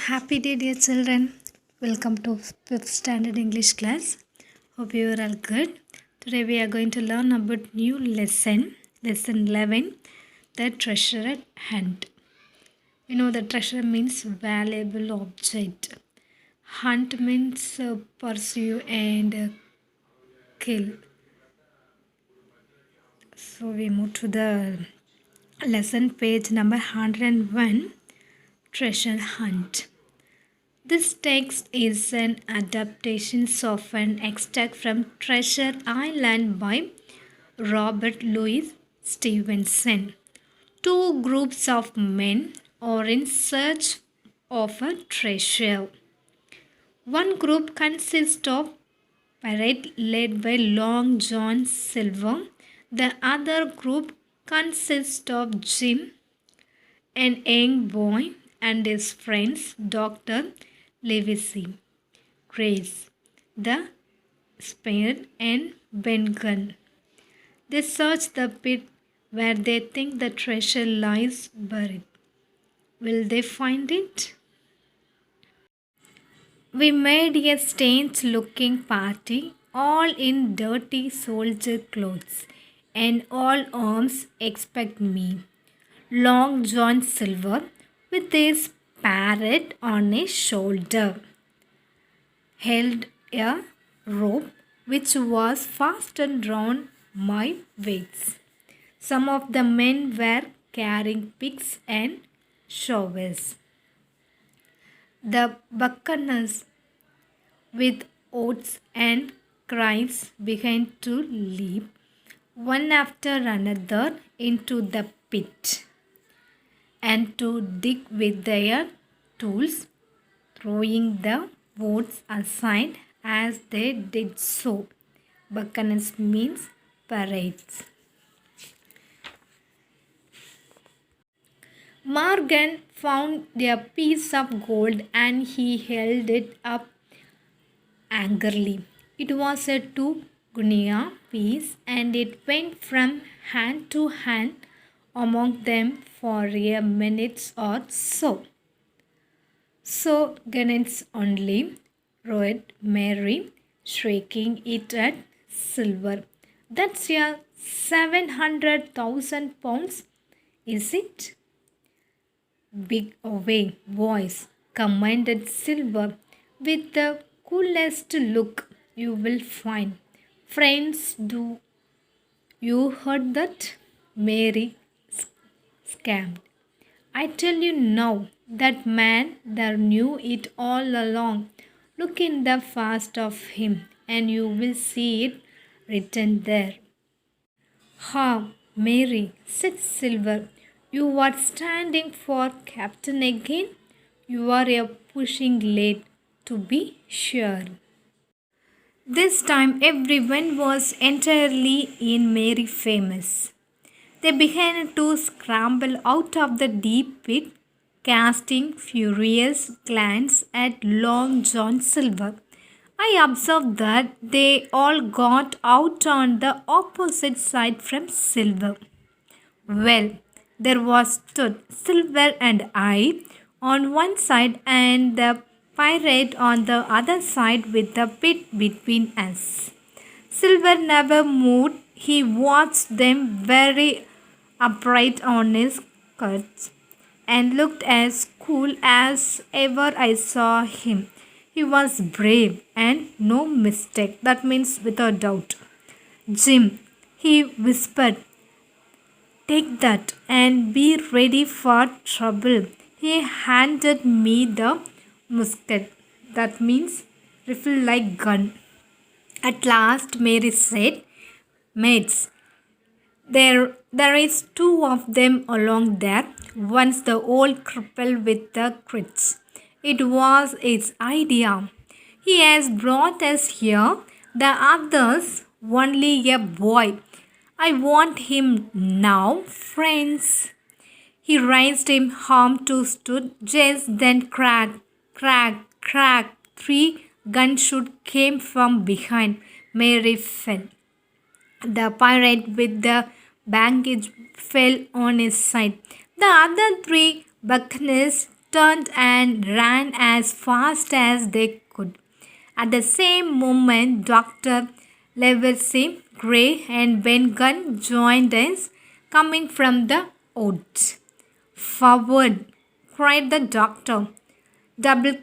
Happy day, dear children. Welcome to 5th standard English class. Hope you are all good. Today we are going to learn about new lesson 11, the treasure hunt. You know, the treasure means valuable object. Hunt means pursue and kill. So we move to the lesson page number 101, treasure hunt. This text is an adaptation of an extract from Treasure Island by Robert Louis Stevenson. Two groups of men are in search of a treasure. One group consists of pirate led by Long John Silver. The other group consists of Jim, an young boy, and his friends, Dr. Livesey, Grace, the Spade, and Ben-Gunn. They search the pit where they think the treasure lies buried. Will they find it? We made a strange-looking party, all in dirty soldier clothes, and all arms except me. Long John Silver, with his parrot on his shoulder, held a rope which was fastened round my waist. Some of the men were carrying picks and shovels. The buccaneers, with oaths and cries, began to leap one after another into the pit and to dig with their tools, throwing the boats aside as they did so. Buccaneers means pirates. Morgan found a piece of gold and he held it up angrily. It was a 2 guinea piece and it went from hand to hand among them for a minute or so. So guineas only, roared Mary, shaking it at Silver. That's a 700,000 pounds, is it? Big away, boys, commanded Silver with the coolest look you will find. Friends, do you heard that? Mary scammed. I tell you now, that man there knew it all along. Look in the past of him, and you will see it written there. Ha, Mary, said Silver, you are standing for captain again? You are a pushing late, to be sure. This time everyone was entirely in Mary famous. They began to scramble out of the deep pit, casting furious glances at Long John Silver. I observed that they all got out on the opposite side from Silver. Well, there was stood Silver and I on one side and the pirate on the other side with the pit between us. Silver never moved. He watched them very upright on his skirts and looked as cool as ever I saw him. He was brave and no mistake. That means without doubt. Jim, he whispered, take that and be ready for trouble. He handed me the musket. That means rifle like gun. At last Mary said, mates, there is 2 of them along there. One's the old cripple with the crutch. It was his idea. He has brought us here. The other's only a boy. I want him now, friends. He raised his arm to stood. Just then crack, crack, crack. 3 gunshots came from behind. Mary fell. The pirate with the baggage fell on his side. The other 3 buccaneers turned and ran as fast as they could. At the same moment, Dr. Livesey, Gray, and Ben Gunn joined us, coming from the woods. Forward, cried the doctor. Double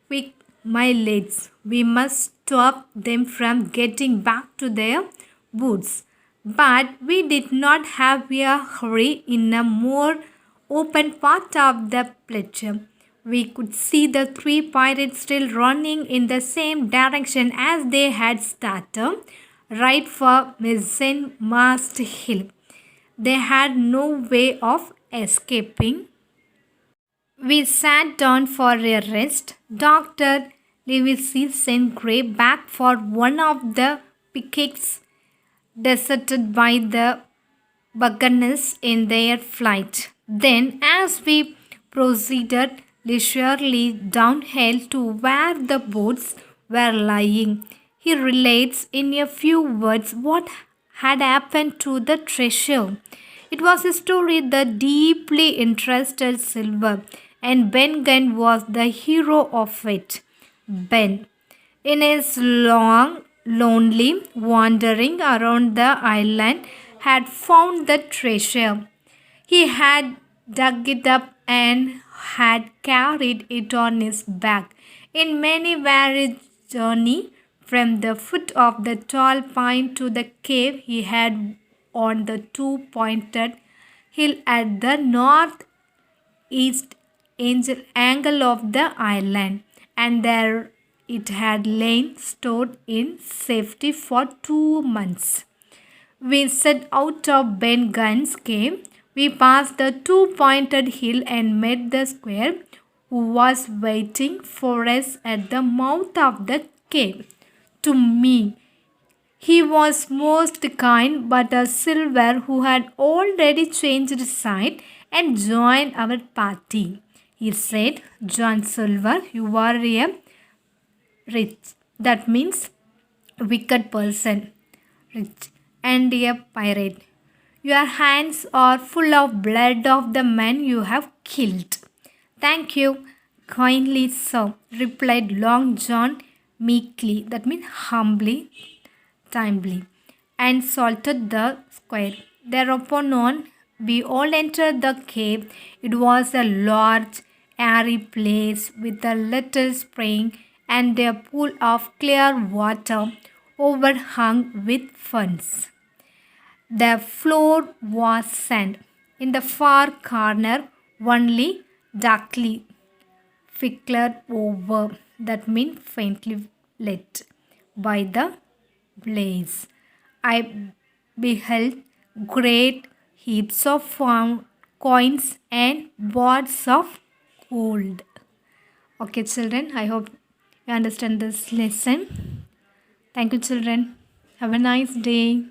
quick, my lads. We must stop them from getting back to their woods. But we did not have a hurry. In a more open part of the pleasure, we could see the three pirates still running in the same direction as they had started, right for Mast Hill. They had no way of escaping. We sat down for a rest. Dr. Livesey sent Gray back for one of the pickets deserted by the buccaneers in their flight. Then, as we proceeded leisurely downhill to where the boats were lying, he relates in a few words what had happened to the treasure. It was a story that deeply interested Silver, and Ben Gunn was the hero of it. Ben, in his long, lonely wandering around the island, had found the treasure. He had dug it up and had carried it on his back in many varied journey from the foot of the tall pine to the cave he had on the two-pointed hill at the northeast angle of the island, and there it had lain stored in safety for 2 months. We set out of Ben Gunn's cave. We passed the two-pointed hill and met the squire, who was waiting for us at the mouth of the cave. To me, he was most kind, but a Silver, who had already changed side and joined our party. He said, John Silver, you are a rich, that means wicked person, rich, and a pirate. Your hands are full of blood of the men you have killed. Thank you, kindly sir, replied Long John meekly, that means humbly, timely, and salted the square. Thereupon we all entered the cave. It was a large, airy place with a little spring and a pool of clear water overhung with ferns. The floor was sand. In the far corner, only darkly flickered over, that means faintly lit by the blaze. I beheld great heaps of coins and bars of gold. Okay, children, I hope you understand this lesson. Thank you, children. Have a nice day.